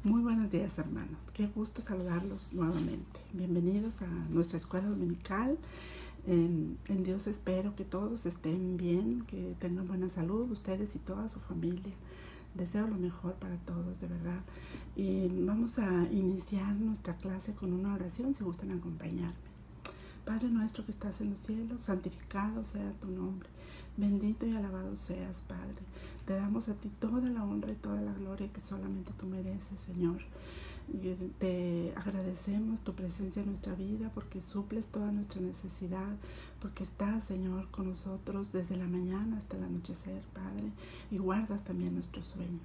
Muy buenos días, hermanos. Qué gusto saludarlos nuevamente. Bienvenidos a nuestra escuela dominical. En Dios espero que todos estén bien, que tengan buena salud, ustedes y toda su familia. Deseo lo mejor para todos, de verdad. Y vamos a iniciar nuestra clase con una oración, si gustan acompañarme. Padre nuestro que estás en los cielos, santificado sea tu nombre. Bendito y alabado seas, Padre. Te damos a ti toda la honra y toda la gloria que solamente tú mereces, Señor. Y te agradecemos tu presencia en nuestra vida porque suples toda nuestra necesidad, porque estás, Señor, con nosotros desde la mañana hasta el anochecer, Padre, y guardas también nuestro sueño.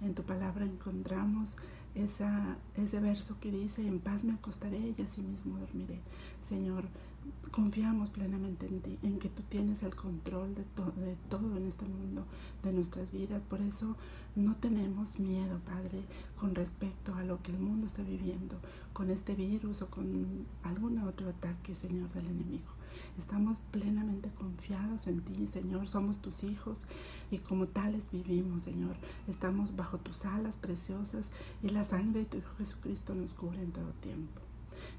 En tu palabra encontramos ese verso que dice: en paz me acostaré y así mismo dormiré. Señor, confiamos plenamente en ti, en que tú tienes el control de todo en este mundo, de nuestras vidas. Por eso no tenemos miedo, Padre, con respecto a lo que el mundo está viviendo, con este virus o con algún otro ataque, Señor, del enemigo. Estamos plenamente confiados en ti, Señor. Somos tus hijos y como tales vivimos, Señor. Estamos bajo tus alas preciosas y la sangre de tu Hijo Jesucristo nos cubre en todo tiempo.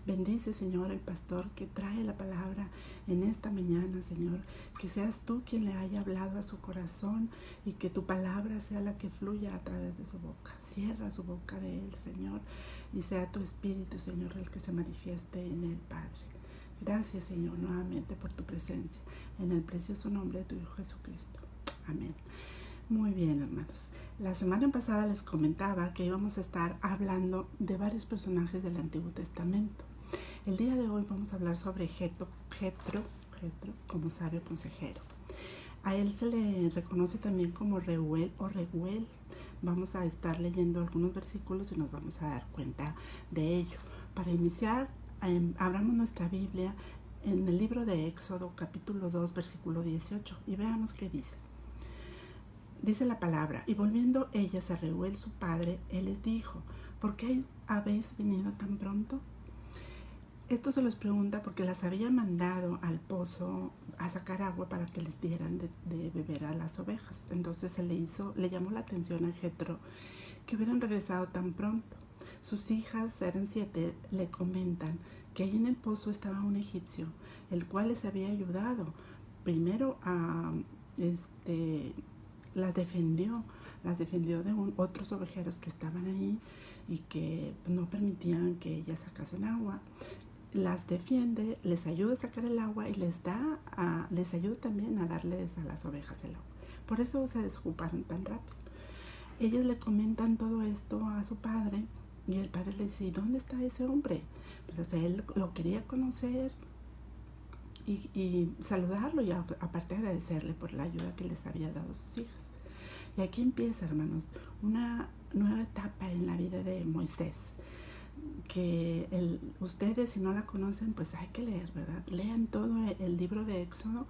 Bendice, Señor, el pastor que trae la palabra en esta mañana, Señor. Que seas tú quien le haya hablado a su corazón y que tu palabra sea la que fluya a través de su boca. Cierra su boca de él, Señor, y sea tu espíritu, Señor, el que se manifieste en él, Padre. Gracias, Señor, nuevamente por tu presencia. En el precioso nombre de tu Hijo Jesucristo. Amén. Muy bien, hermanos. La semana pasada les comentaba que íbamos a estar hablando de varios personajes del Antiguo Testamento. El día de hoy vamos a hablar sobre Jetro como sabio consejero. A él se le reconoce también como Reuel o Reguel. Vamos a estar leyendo algunos versículos y nos vamos a dar cuenta de ello. Para iniciar, abramos nuestra Biblia en el libro de Éxodo, capítulo 2, versículo 18, y veamos qué dice. Dice la palabra: y volviendo ellas a Reuel su padre, él les dijo: ¿por qué habéis venido tan pronto? Esto se los pregunta porque las había mandado al pozo a sacar agua para que les dieran de beber a las ovejas. Entonces le llamó la atención a Jetro que hubieran regresado tan pronto. Sus hijas, eran 7, le comentan que ahí en el pozo estaba un egipcio, el cual les había ayudado. Primero las defendió de otros ovejeros que estaban ahí y que no permitían que ellas sacasen agua. Las defiende, les ayuda a sacar el agua y les ayuda también a darles a las ovejas el agua. Por eso se desocuparon tan rápido. Ellos le comentan todo esto a su padre y el padre le dice: ¿y dónde está ese hombre? Pues él lo quería conocer y saludarlo y aparte agradecerle por la ayuda que les había dado a sus hijas. Y aquí empieza, hermanos, una nueva etapa en la vida de Moisés, que ustedes, si no la conocen, pues hay que leer, ¿verdad? Lean todo el libro de Éxodo,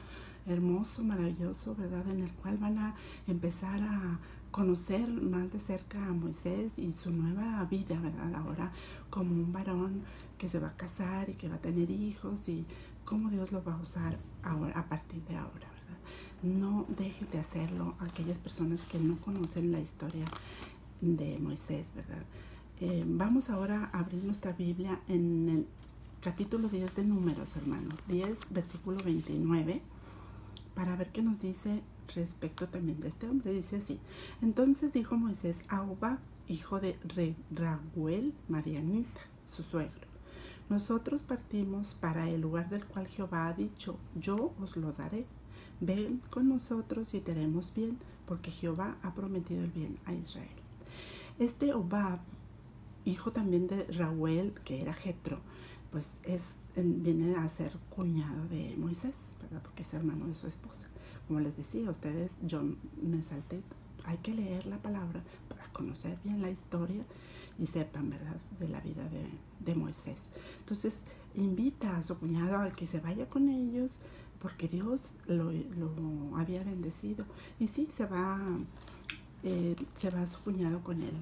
hermoso, maravilloso, ¿verdad? En el cual van a empezar a conocer más de cerca a Moisés y su nueva vida, ¿verdad? Ahora como un varón que se va a casar y que va a tener hijos, y cómo Dios lo va a usar ahora, a partir de ahora, ¿verdad? No dejen de hacerlo aquellas personas que no conocen la historia de Moisés, ¿verdad? Vamos ahora a abrir nuestra Biblia en el capítulo 10 de Números, hermanos, 10, versículo 29, para ver qué nos dice respecto también de este hombre. Dice así: entonces dijo Moisés a Obab, hijo de Raguel, Marianita, su suegro: nosotros partimos para el lugar del cual Jehová ha dicho: yo os lo daré. Ven con nosotros y te haremos bien, porque Jehová ha prometido el bien a Israel. Este Obab, hijo también de Reuel, que era Jetro, pues viene a ser cuñado de Moisés, ¿verdad? Porque es hermano de su esposa. Como les decía a ustedes, yo me salté. Hay que leer la palabra para conocer bien la historia y sepan, ¿verdad?, de la vida de Moisés. Entonces invita a su cuñado a que se vaya con ellos, porque Dios lo había bendecido. Y sí, se va su cuñado con él,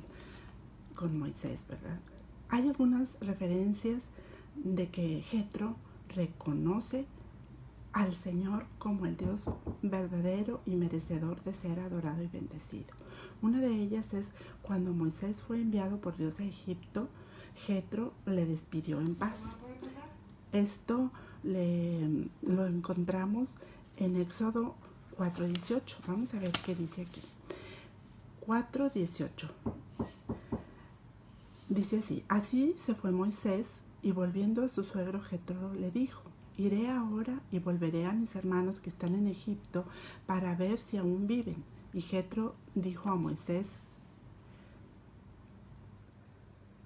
con Moisés, ¿verdad? Hay algunas referencias de que Jetro reconoce al Señor como el Dios verdadero y merecedor de ser adorado y bendecido. Una de ellas es cuando Moisés fue enviado por Dios a Egipto, Jetro le despidió en paz. Esto lo encontramos en Éxodo 4:18. Vamos a ver qué dice aquí. 4:18. Dice así: así se fue Moisés, y volviendo a su suegro Jetro le dijo: iré ahora y volveré a mis hermanos que están en Egipto para ver si aún viven. Y Jetro dijo a Moisés: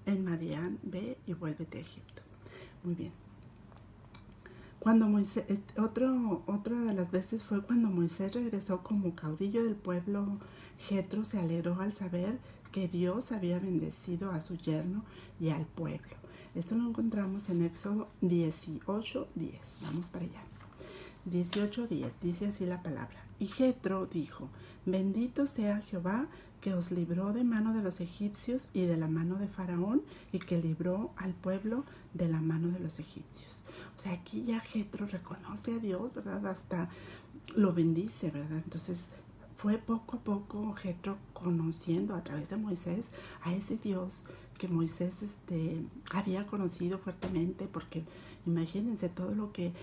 en Madián, ve y vuélvete a Egipto. Muy bien. Cuando Moisés, otra de las veces fue cuando Moisés regresó como caudillo del pueblo. Jetro se alegró al saber que Dios había bendecido a su yerno y al pueblo. Esto lo encontramos en Éxodo 18:10. Vamos para allá. 18:10. Dice así la palabra: y Jetro dijo: bendito sea Jehová, que os libró de mano de los egipcios y de la mano de Faraón, y que libró al pueblo de la mano de los egipcios. O sea, aquí ya Jetro reconoce a Dios, ¿verdad? Hasta lo bendice, ¿verdad? Entonces fue poco a poco Jetro conociendo a través de Moisés a ese Dios que Moisés había conocido fuertemente, porque imagínense todo lo que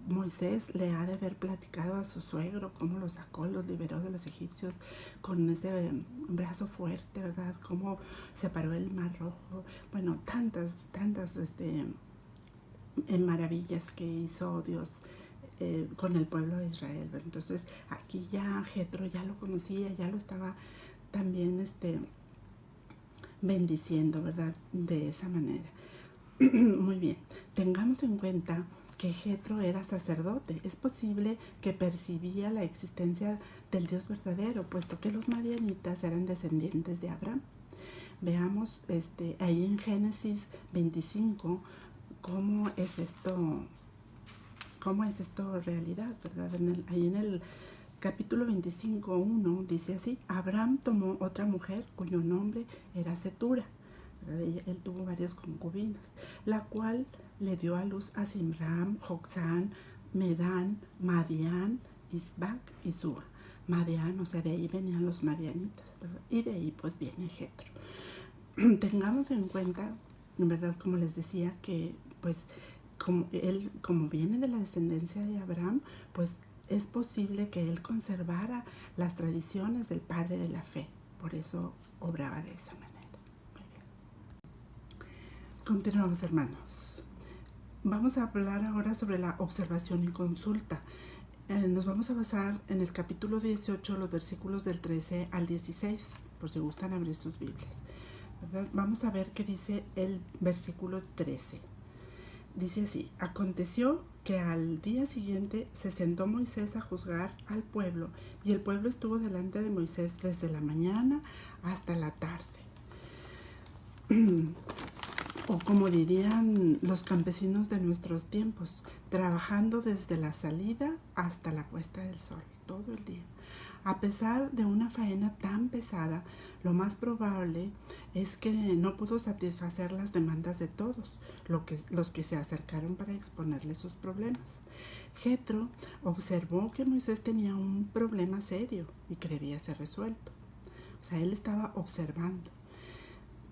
Moisés le ha de haber platicado a su suegro, cómo los sacó, los liberó de los egipcios con ese brazo fuerte, ¿verdad? Cómo separó el mar rojo. Bueno, tantas maravillas que hizo Dios con el pueblo de Israel. Entonces aquí ya Jetro ya lo conocía, ya lo estaba también bendiciendo, ¿verdad? De esa manera. Muy bien, tengamos en cuenta que Jetro era sacerdote. Es posible que percibía la existencia del Dios verdadero, puesto que los madianitas eran descendientes de Abraham. Veamos ahí en Génesis 25 cómo es esto realidad, ¿verdad? Ahí en el capítulo 25:1 dice así: Abraham tomó otra mujer cuyo nombre era Setura. Él tuvo varias concubinas, la cual le dio a luz a Simram, Joksán, Medán, Madián, Isbac y Sua. Madián, o sea, de ahí venían los madianitas, ¿verdad? Y de ahí pues viene Jetro. Tengamos en cuenta, en verdad, como les decía, que pues como viene de la descendencia de Abraham, pues es posible que él conservara las tradiciones del padre de la fe. Por eso obraba de esa manera. Continuamos, hermanos. Vamos a hablar ahora sobre la observación y consulta. Nos vamos a basar en el capítulo 18, los versículos del 13 al 16, por si gustan abrir sus Biblias, ¿verdad? Vamos a ver qué dice el versículo 13. Dice así: aconteció que al día siguiente se sentó Moisés a juzgar al pueblo, y el pueblo estuvo delante de Moisés desde la mañana hasta la tarde. O como dirían los campesinos de nuestros tiempos, trabajando desde la salida hasta la puesta del sol, todo el día. A pesar de una faena tan pesada, lo más probable es que no pudo satisfacer las demandas de todos los que se acercaron para exponerle sus problemas. Jetro observó que Moisés tenía un problema serio y que debía ser resuelto. O sea, él estaba observando.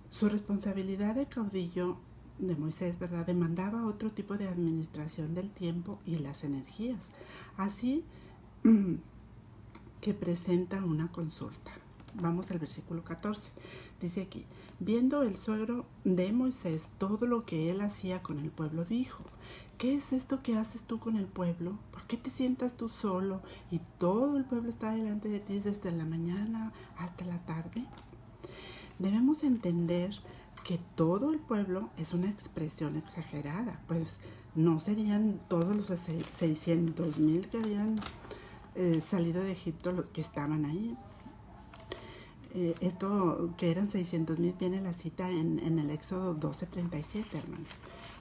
Su responsabilidad de caudillo de Moisés, ¿verdad?, demandaba otro tipo de administración del tiempo y las energías. Así que presenta una consulta. Vamos al versículo 14. Dice aquí: viendo el suegro de Moisés todo lo que él hacía con el pueblo, dijo: ¿qué es esto que haces tú con el pueblo? ¿Por qué te sientas tú solo y todo el pueblo está delante de ti desde la mañana hasta la tarde? Debemos entender que todo el pueblo es una expresión exagerada, pues no serían todos los 600,000 que habían salido de Egipto los que estaban ahí. Esto que eran 600,000 viene la cita en el Éxodo 12:37, hermanos.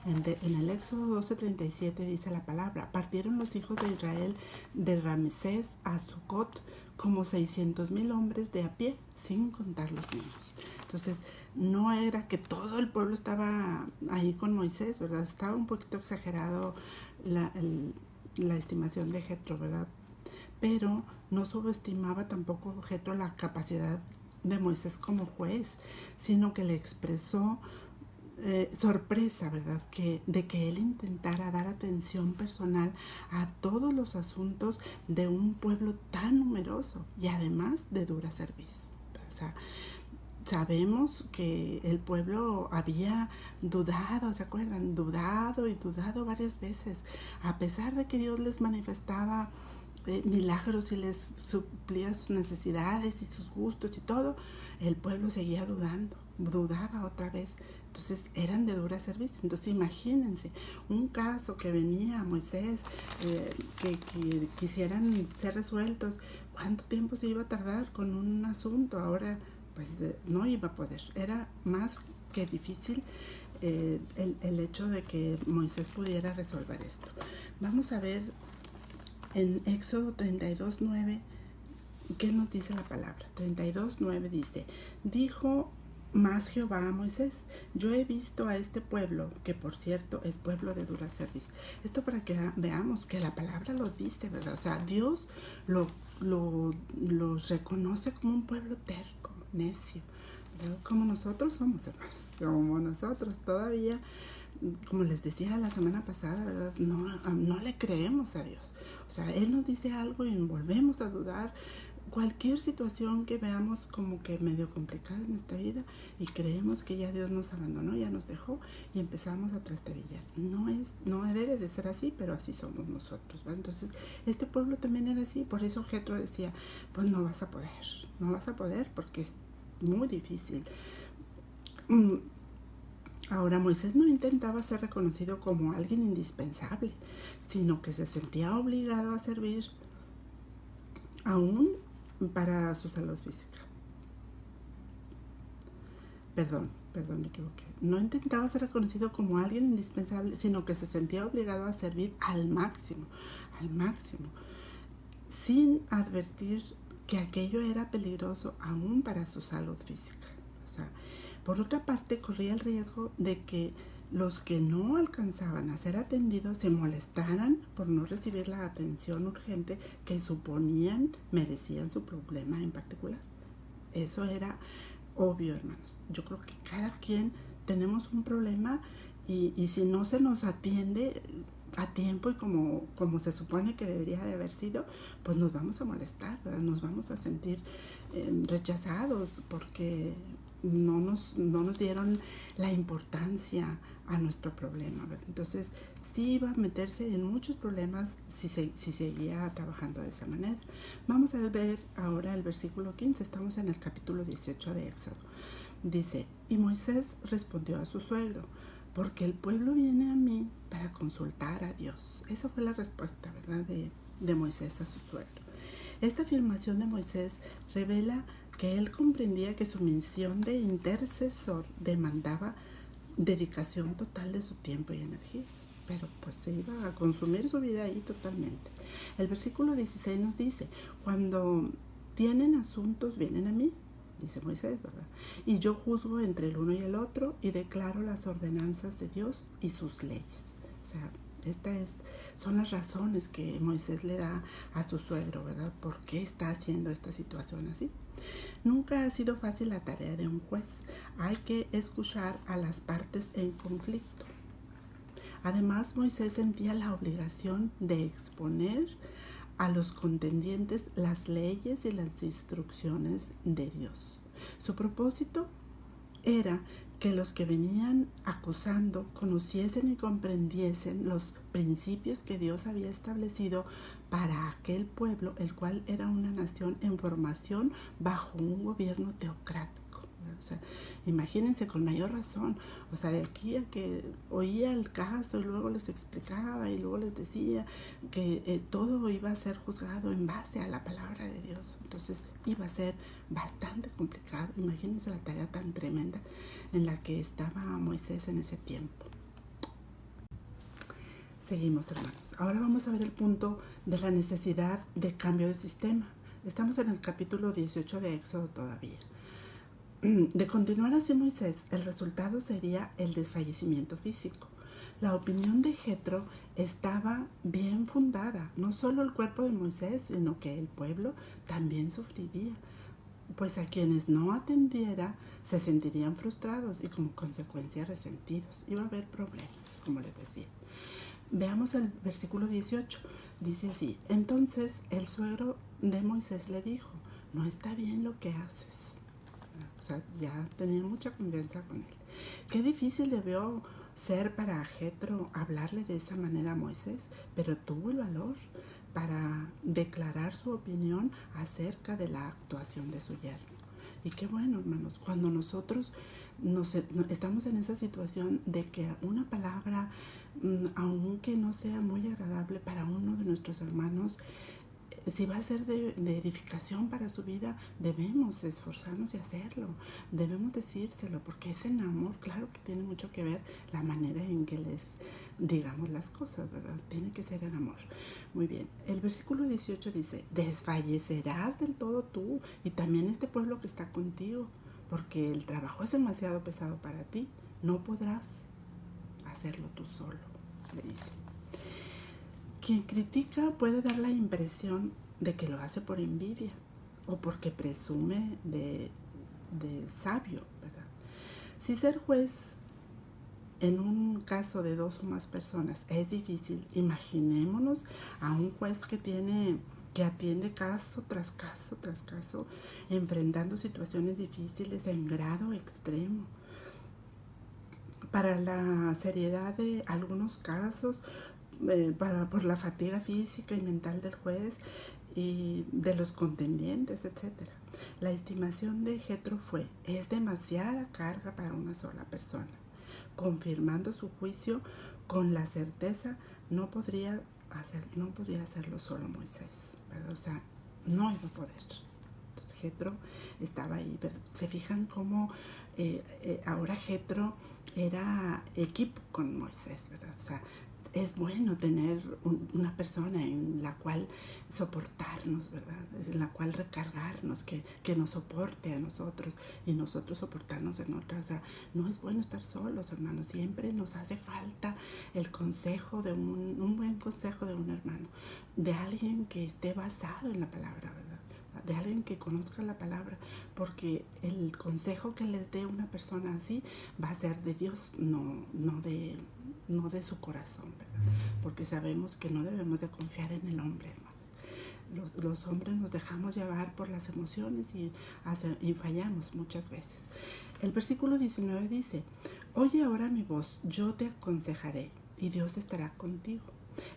En el Éxodo 12:37 dice la palabra: partieron los hijos de Israel de Ramsés a Sucot como 600,000 hombres de a pie, sin contar los niños. Entonces, no era que todo el pueblo estaba ahí con Moisés, ¿verdad? Estaba un poquito exagerado la estimación de Jetro, ¿verdad? Pero no subestimaba tampoco Jetro la capacidad de Moisés como juez, sino que le expresó sorpresa, ¿verdad? De que él intentara dar atención personal a todos los asuntos de un pueblo tan numeroso y además de dura servicio. O sea, sabemos que el pueblo había dudado, ¿se acuerdan? Dudado y dudado varias veces, a pesar de que Dios les manifestaba milagros y les suplía sus necesidades y sus gustos y todo, el pueblo seguía dudando, dudaba otra vez. Entonces eran de dura servicio. Entonces imagínense un caso que venía a Moisés, que quisieran ser resueltos, ¿cuánto tiempo se iba a tardar con un asunto? Ahora pues no iba a poder, era más que difícil el hecho de que Moisés pudiera resolver esto. Vamos a ver en Éxodo 32:9, ¿qué nos dice la palabra? 32:9 dice, dijo más Jehová a Moisés, yo he visto a este pueblo, que por cierto es pueblo de dura servicio. Esto para que veamos que la palabra lo dice, ¿verdad? O sea, Dios los reconoce como un pueblo terco, necio, ¿verdad? Como nosotros somos, hermanos, como nosotros todavía, como les decía la semana pasada, ¿verdad? No le creemos a Dios. O sea, Él nos dice algo y volvemos a dudar. Cualquier situación que veamos como que medio complicada en nuestra vida y creemos que ya Dios nos abandonó, ya nos dejó y empezamos a trastabillar. No debe de ser así, pero así somos nosotros, ¿verdad? Entonces, este pueblo también era así. Por eso Jetro decía, pues no vas a poder porque es muy difícil. Ahora, Moisés no intentaba ser reconocido como alguien indispensable, sino que se sentía obligado a servir aún para su salud física. Perdón, me equivoqué. No intentaba ser reconocido como alguien indispensable, sino que se sentía obligado a servir al máximo, sin advertir que aquello era peligroso aún para su salud física. O sea, por otra parte, corría el riesgo de que los que no alcanzaban a ser atendidos se molestaran por no recibir la atención urgente que suponían merecían su problema en particular. Eso era obvio, hermanos. Yo creo que cada quien tenemos un problema y si no se nos atiende a tiempo y como se supone que debería de haber sido, pues nos vamos a molestar, ¿verdad? Nos vamos a sentir rechazados porque no nos dieron la importancia a nuestro problema, ¿verdad? Entonces sí iba a meterse en muchos problemas si seguía trabajando de esa manera. Vamos a ver ahora el versículo 15, estamos en el capítulo 18 de Éxodo. Dice, y Moisés respondió a su suegro, porque el pueblo viene a mí para consultar a Dios. Esa fue la respuesta, ¿verdad?, de Moisés a su suegro. Esta afirmación de Moisés revela que él comprendía que su misión de intercesor demandaba dedicación total de su tiempo y energía, pero pues se iba a consumir su vida ahí totalmente. El versículo 16 nos dice, cuando tienen asuntos vienen a mí, dice Moisés, ¿verdad? Y yo juzgo entre el uno y el otro y declaro las ordenanzas de Dios y sus leyes. O sea, son las razones que Moisés le da a su suegro, ¿verdad? ¿Por qué está haciendo esta situación así? Nunca ha sido fácil la tarea de un juez. Hay que escuchar a las partes en conflicto. Además, Moisés sentía la obligación de exponer a los contendientes las leyes y las instrucciones de Dios. Su propósito era que los que venían acusando conociesen y comprendiesen los principios que Dios había establecido para aquel pueblo, el cual era una nación en formación bajo un gobierno teocrático. O sea, imagínense con mayor razón, o sea, de aquí a que oía el caso y luego les explicaba y luego les decía que todo iba a ser juzgado en base a la palabra de Dios. Entonces iba a ser bastante complicado. Imagínense la tarea tan tremenda en la que estaba Moisés en ese tiempo. Seguimos, hermanos. Ahora vamos a ver el punto de la necesidad de cambio de sistema. Estamos en el capítulo 18 de Éxodo todavía. De continuar así Moisés, el resultado sería el desfallecimiento físico. La opinión de Jetro estaba bien fundada. No solo el cuerpo de Moisés, sino que el pueblo también sufriría, pues a quienes no atendiera se sentirían frustrados y como consecuencia resentidos. Iba a haber problemas, como les decía. Veamos el versículo 18. Dice así: entonces el suegro de Moisés le dijo, no está bien lo que haces. O sea, ya tenía mucha confianza con él. Qué difícil debió ser para Jetro hablarle de esa manera a Moisés, pero tuvo el valor para declarar su opinión acerca de la actuación de su yerno. Y qué bueno, hermanos, cuando nosotros estamos en esa situación de que una palabra, aunque no sea muy agradable para uno de nuestros hermanos, si va a ser de edificación para su vida, debemos esforzarnos y hacerlo. Debemos decírselo, porque es en amor. Claro que tiene mucho que ver la manera en que les digamos las cosas, ¿verdad? Tiene que ser en amor. Muy bien. El versículo 18 dice, desfallecerás del todo tú y también este pueblo que está contigo, porque el trabajo es demasiado pesado para ti. No podrás hacerlo tú solo, le dice. Quien critica puede dar la impresión de que lo hace por envidia o porque presume de sabio, ¿verdad? Si ser juez en un caso de dos o más personas es difícil, imaginémonos a un juez que atiende caso tras caso tras caso, enfrentando situaciones difíciles en grado extremo. Para la seriedad de algunos casos, por la fatiga física y mental del juez y de los contendientes, etc. La estimación de Jetro fue, es demasiada carga para una sola persona. Confirmando su juicio con la certeza, no podría hacerlo solo Moisés, ¿verdad? O sea, no iba a poder. Entonces Jetro estaba ahí. Se fijan cómo ahora Jetro era equipo con Moisés, ¿verdad? O sea, es bueno tener una persona en la cual soportarnos, ¿verdad? En la cual recargarnos, que nos soporte a nosotros y nosotros soportarnos en otra. O sea, no es bueno estar solos, hermanos. Siempre nos hace falta el consejo de un buen consejo de un hermano, de alguien que esté basado en la palabra, ¿verdad? De alguien que conozca la palabra, porque el consejo que les dé una persona así va a ser de Dios, no de su corazón, ¿verdad? Porque sabemos que no debemos de confiar en el hombre, hermanos. Los hombres nos dejamos llevar por las emociones y fallamos muchas veces. El versículo 19 dice, oye ahora mi voz, yo te aconsejaré y Dios estará contigo.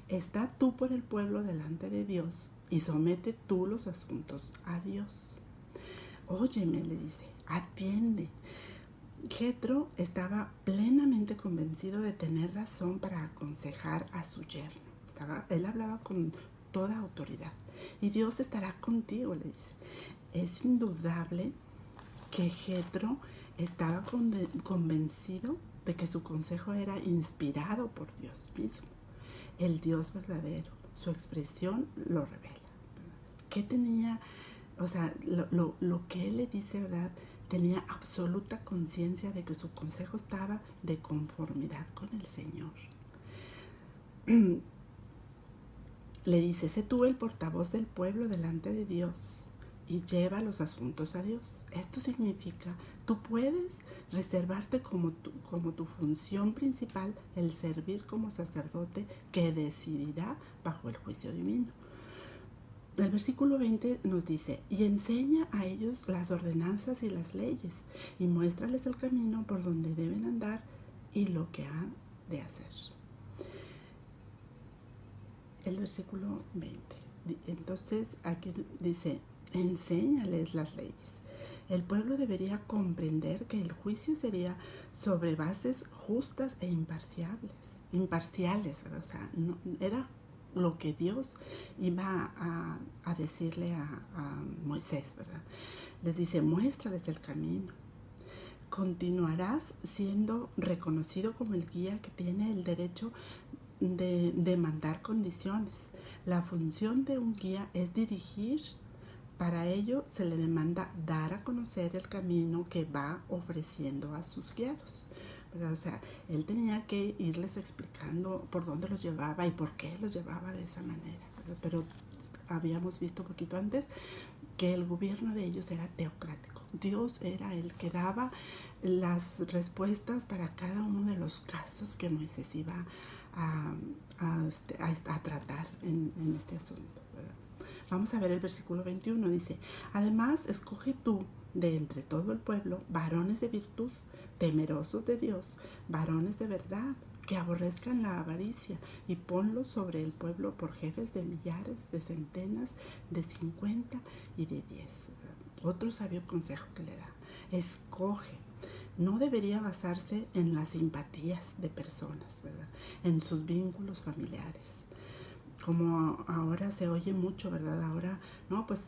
Está tú por el pueblo delante de Dios y somete tú los asuntos a Dios. Óyeme, le dice, atiende. Jetro estaba plenamente convencido de tener razón para aconsejar a su yerno. Él hablaba con toda autoridad. Y Dios estará contigo, le dice. Es indudable que Jetro estaba convencido de que su consejo era inspirado por Dios mismo, el Dios verdadero. Su expresión lo revela. ¿Qué tenía? O sea, lo que él le dice, ¿verdad? Tenía absoluta conciencia de que su consejo estaba de conformidad con el Señor. Le dice, sé tú el portavoz del pueblo delante de Dios y lleva los asuntos a Dios. Esto significa, tú puedes reservarte como tu función principal el servir como sacerdote que decidirá bajo el juicio divino. El versículo 20 nos dice, y enseña a ellos las ordenanzas y las leyes, y muéstrales el camino por donde deben andar y lo que han de hacer. El versículo 20. Entonces aquí dice, enséñales las leyes. El pueblo debería comprender que el juicio sería sobre bases justas e imparciales, ¿verdad? O sea, no, era lo que Dios iba a decirle a Moisés, ¿verdad? Les dice, muéstrales el camino. Continuarás siendo reconocido como el guía que tiene el derecho de mandar condiciones. La función de un guía es dirigir. Para ello se le demanda dar a conocer el camino que va ofreciendo a sus guiados. ¿verdad? O sea, él tenía que irles explicando por dónde los llevaba y por qué los llevaba de esa manera, ¿verdad? Pero habíamos visto un poquito antes que el gobierno de ellos era teocrático. Dios era el que daba las respuestas para cada uno de los casos que Moisés iba a tratar en este asunto, ¿verdad? Vamos a ver el versículo 21, dice: además, escoge tú de entre todo el pueblo varones de virtud, temerosos de Dios, varones de verdad, que aborrezcan la avaricia, y ponlos sobre el pueblo por jefes de millares, de centenas, de 50 y de 10. Otro sabio consejo que le da: escoge. No debería basarse en las simpatías de personas, ¿verdad? En sus vínculos familiares. Como ahora se oye mucho, ¿verdad? Ahora, no, pues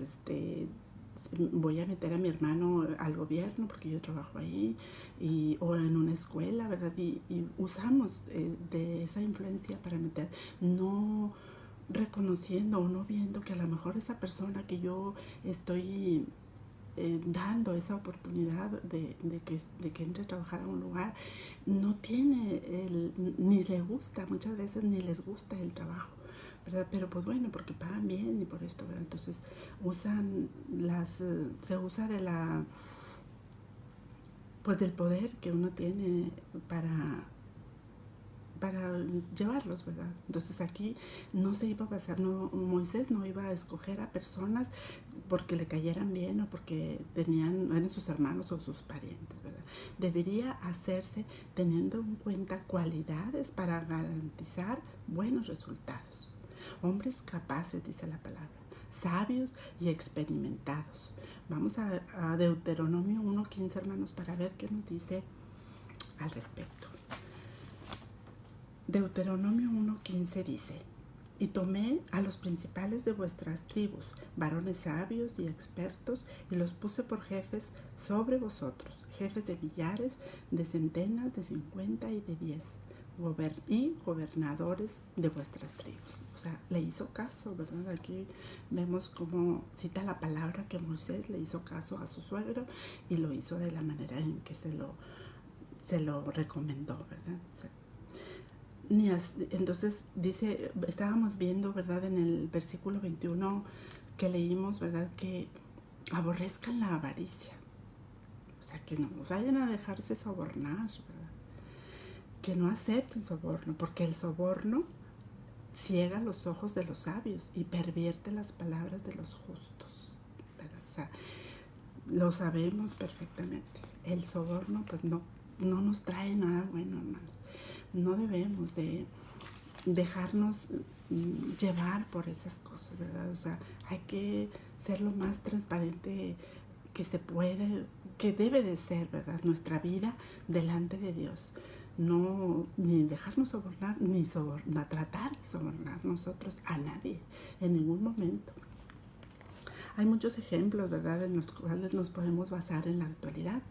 voy a meter a mi hermano al gobierno porque yo trabajo ahí, o en una escuela, ¿verdad? Y usamos de esa influencia para meter, no reconociendo o no viendo que a lo mejor esa persona que yo estoy dando esa oportunidad de que entre a trabajar a un lugar, no tiene, ni le gusta, muchas veces ni les gusta el trabajo, ¿verdad? Pero pues bueno, porque pagan bien y por esto, ¿verdad? Entonces se usa de pues del poder que uno tiene para llevarlos, ¿verdad? Entonces aquí no se iba a pasar, no, Moisés no iba a escoger a personas porque le cayeran bien o porque eran sus hermanos o sus parientes, ¿verdad? Debería hacerse teniendo en cuenta cualidades para garantizar buenos resultados. Hombres capaces, dice la palabra, sabios y experimentados. Vamos a Deuteronomio 1:15, hermanos, para ver qué nos dice al respecto. Deuteronomio 1:15 dice: y tomé a los principales de vuestras tribus, varones sabios y expertos, y los puse por jefes sobre vosotros, jefes de millares, de centenas, de 50 y de 10, y gobernadores de vuestras tribus. O sea, le hizo caso, ¿verdad? Aquí vemos cómo cita la palabra que Moisés le hizo caso a su suegro y lo hizo de la manera en que se lo recomendó, ¿verdad? O sea, entonces dice, estábamos viendo, ¿verdad? En el versículo 21 que leímos, ¿verdad? Que aborrezcan la avaricia. O sea, que no vayan a dejarse sobornar, ¿verdad? Que no acepten soborno, porque el soborno ciega los ojos de los sabios y pervierte las palabras de los justos, ¿verdad? O sea, lo sabemos perfectamente. El soborno, pues no nos trae nada bueno, hermanos. No debemos de dejarnos llevar por esas cosas, ¿verdad? O sea, hay que ser lo más transparente que se puede, que debe de ser, ¿verdad? Nuestra vida delante de Dios. No, ni dejarnos sobornar, ni tratar de sobornar nosotros a nadie en ningún momento. Hay muchos ejemplos, ¿verdad?, en los cuales nos podemos basar en la actualidad.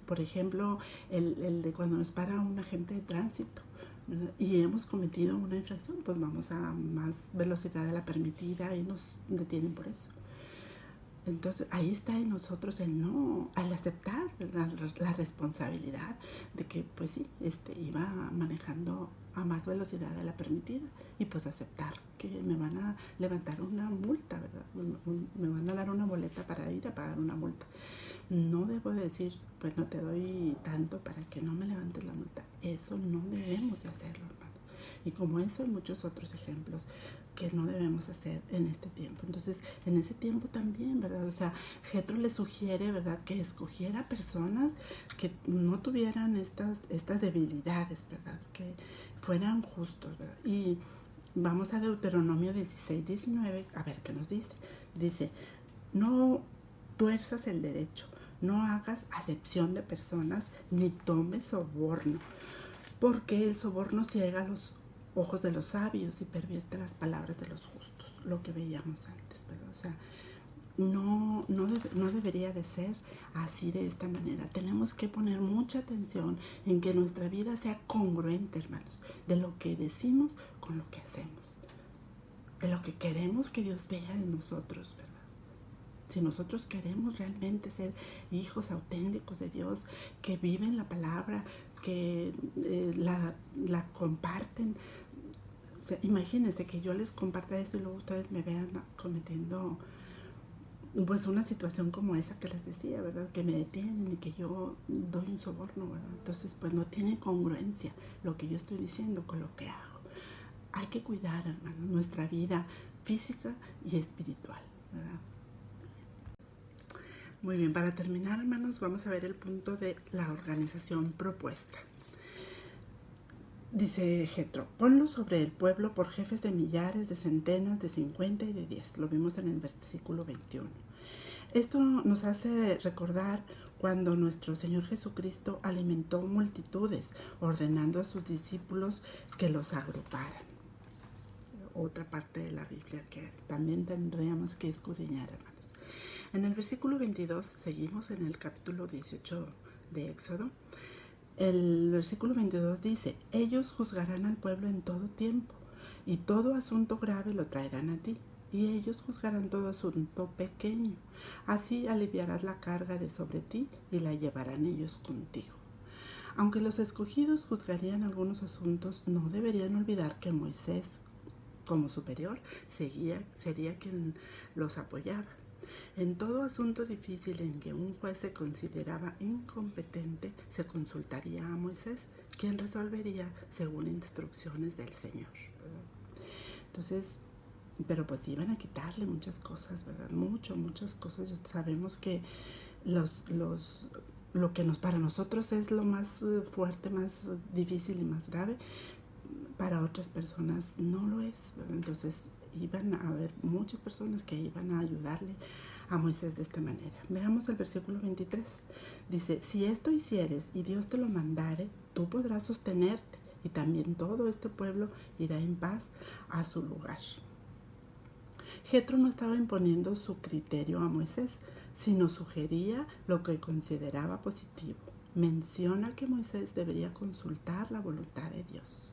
Por ejemplo, el de cuando nos para un agente de tránsito, ¿verdad?, y hemos cometido una infracción, pues vamos a más velocidad de la permitida y nos detienen por eso. Entonces ahí está en nosotros al aceptar la responsabilidad de que pues sí, iba manejando a más velocidad de la permitida y pues aceptar que me van a levantar una multa, ¿verdad? Me van a dar una boleta para ir a pagar una multa. No debo decir, pues no te doy tanto para que no me levantes la multa. Eso no debemos de hacerlo, hermano. Y como eso hay muchos otros ejemplos que no debemos hacer en este tiempo. Entonces, en ese tiempo también, ¿verdad? O sea, Jethro le sugiere, ¿verdad?, que escogiera personas que no tuvieran estas debilidades, ¿verdad?, que fueran justos, ¿verdad? Y vamos a Deuteronomio 16:19, a ver qué nos dice. Dice: no tuerzas el derecho, no hagas acepción de personas, ni tomes soborno, porque el soborno ciega los ojos de los sabios y pervierte las palabras de los justos, lo que veíamos antes, ¿verdad? O sea, no debería de ser así, de esta manera. Tenemos que poner mucha atención en que nuestra vida sea congruente, hermanos, de lo que decimos con lo que hacemos, de lo que queremos que Dios vea en nosotros, ¿verdad? Si nosotros queremos realmente ser hijos auténticos de Dios, que viven la palabra, que la comparten. O sea, imagínense que yo les comparta esto y luego ustedes me vean cometiendo pues una situación como esa que les decía, ¿verdad? Que me detienen y que yo doy un soborno, ¿verdad? Entonces, pues no tiene congruencia lo que yo estoy diciendo con lo que hago. Hay que cuidar, hermano, nuestra vida física y espiritual, ¿verdad? Muy bien, para terminar, hermanos, vamos a ver el punto de la organización propuesta. Dice Jetro, ponlo sobre el pueblo por jefes de millares, de centenas, de 50 y de 10. Lo vimos en el versículo 21. Esto nos hace recordar cuando nuestro Señor Jesucristo alimentó multitudes, ordenando a sus discípulos que los agruparan. Otra parte de la Biblia que también tendríamos que escudriñar, hermanos. En el versículo 22, seguimos en el capítulo 18 de Éxodo. El versículo 22 dice, ellos juzgarán al pueblo en todo tiempo, y todo asunto grave lo traerán a ti, y ellos juzgarán todo asunto pequeño. Así aliviarás la carga de sobre ti, y la llevarán ellos contigo. Aunque los escogidos juzgarían algunos asuntos, no deberían olvidar que Moisés, como superior, sería quien los apoyaba. En todo asunto difícil en que un juez se consideraba incompetente, se consultaría a Moisés, quien resolvería según instrucciones del Señor, ¿verdad? Entonces, pero pues iban a quitarle muchas cosas, ¿verdad? Muchas cosas. Sabemos que lo que para nosotros es lo más fuerte, más difícil y más grave, para otras personas no lo es, ¿verdad? Entonces iban a haber muchas personas que iban a ayudarle a Moisés de esta manera. Veamos el versículo 23. Dice, si esto hicieres y Dios te lo mandare, tú podrás sostenerte, y también todo este pueblo irá en paz a su lugar. Jetro no estaba imponiendo su criterio a Moisés, sino sugería lo que consideraba positivo. Menciona que Moisés debería consultar la voluntad de Dios.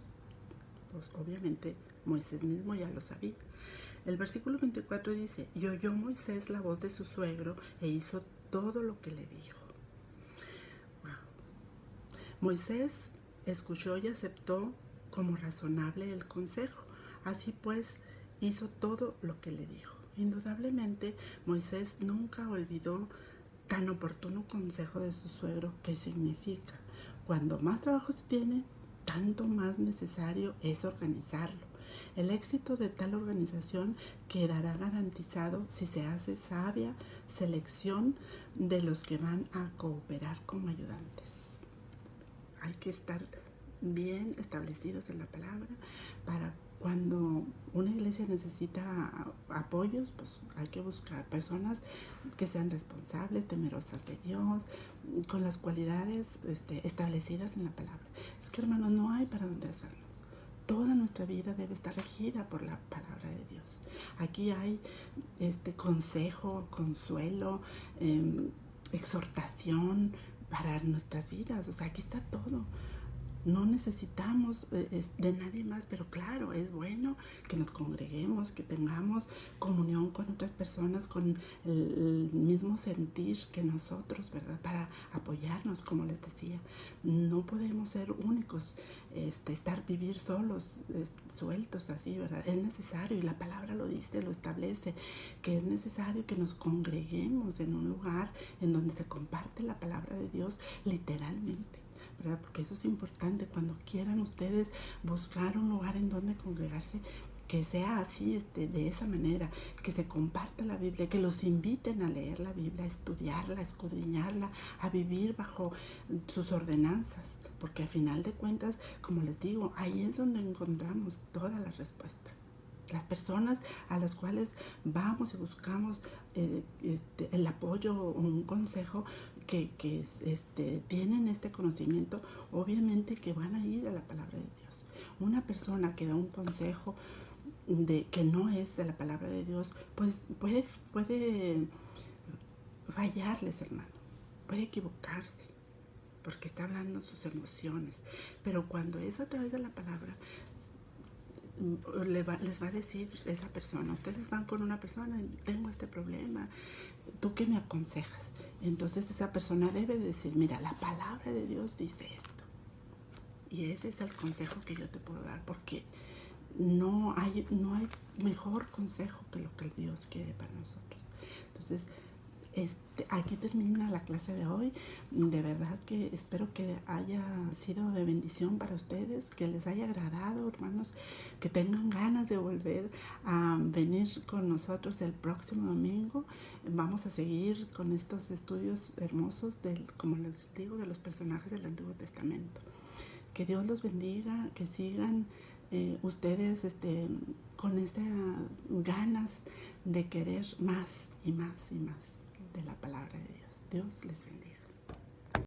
Pues obviamente Moisés mismo ya lo sabía. El versículo 24 dice, y oyó Moisés la voz de su suegro e hizo todo lo que le dijo. Wow. Moisés escuchó y aceptó como razonable el consejo. Así pues, hizo todo lo que le dijo. Indudablemente, Moisés nunca olvidó tan oportuno consejo de su suegro, que significa, cuando más trabajo se tiene, tanto más necesario es organizarlo. El éxito de tal organización quedará garantizado si se hace sabia selección de los que van a cooperar como ayudantes. Hay que estar bien establecidos en la palabra para cuando una iglesia necesita apoyos, pues hay que buscar personas que sean responsables, temerosas de Dios, con las cualidades establecidas en la palabra. Es que, hermanos, no hay para dónde hacernos. Toda nuestra vida debe estar regida por la palabra de Dios. Aquí hay consejo, consuelo, exhortación para nuestras vidas. O sea, aquí está todo. No necesitamos de nadie más, pero claro, es bueno que nos congreguemos, que tengamos comunión con otras personas con el mismo sentir que nosotros, ¿verdad? Para apoyarnos, como les decía. No podemos ser únicos, vivir solos, sueltos así, ¿verdad? Es necesario, y la palabra lo dice, lo establece, que es necesario que nos congreguemos en un lugar en donde se comparte la palabra de Dios literalmente, ¿verdad? Porque eso es importante. Cuando quieran ustedes buscar un lugar en donde congregarse, que sea así, de esa manera, que se comparta la Biblia, que los inviten a leer la Biblia, a estudiarla, a escudriñarla, a vivir bajo sus ordenanzas, porque a final de cuentas, como les digo, ahí es donde encontramos toda la respuesta. Las personas a las cuales vamos y buscamos el apoyo o un consejo que tienen este conocimiento, obviamente que van a ir a la palabra de Dios. Una persona que da un consejo que no es de la palabra de Dios, pues puede fallarles, hermano, puede equivocarse, porque está hablando sus emociones, pero cuando es a través de la palabra, les va a decir esa persona, ustedes van con una persona, tengo este problema, ¿tú qué me aconsejas? Entonces esa persona debe decir, mira, la palabra de Dios dice esto. Y ese es el consejo que yo te puedo dar, porque no hay mejor consejo que lo que Dios quiere para nosotros. Entonces, aquí termina la clase de hoy. De verdad que espero que haya sido de bendición para ustedes, que les haya agradado, hermanos, que tengan ganas de volver a venir con nosotros el próximo domingo. Vamos a seguir con estos estudios hermosos, como les digo, de los personajes del Antiguo Testamento. Que Dios los bendiga, que sigan ustedes con estas ganas de querer más y más y más de la palabra de Dios. Dios les bendiga.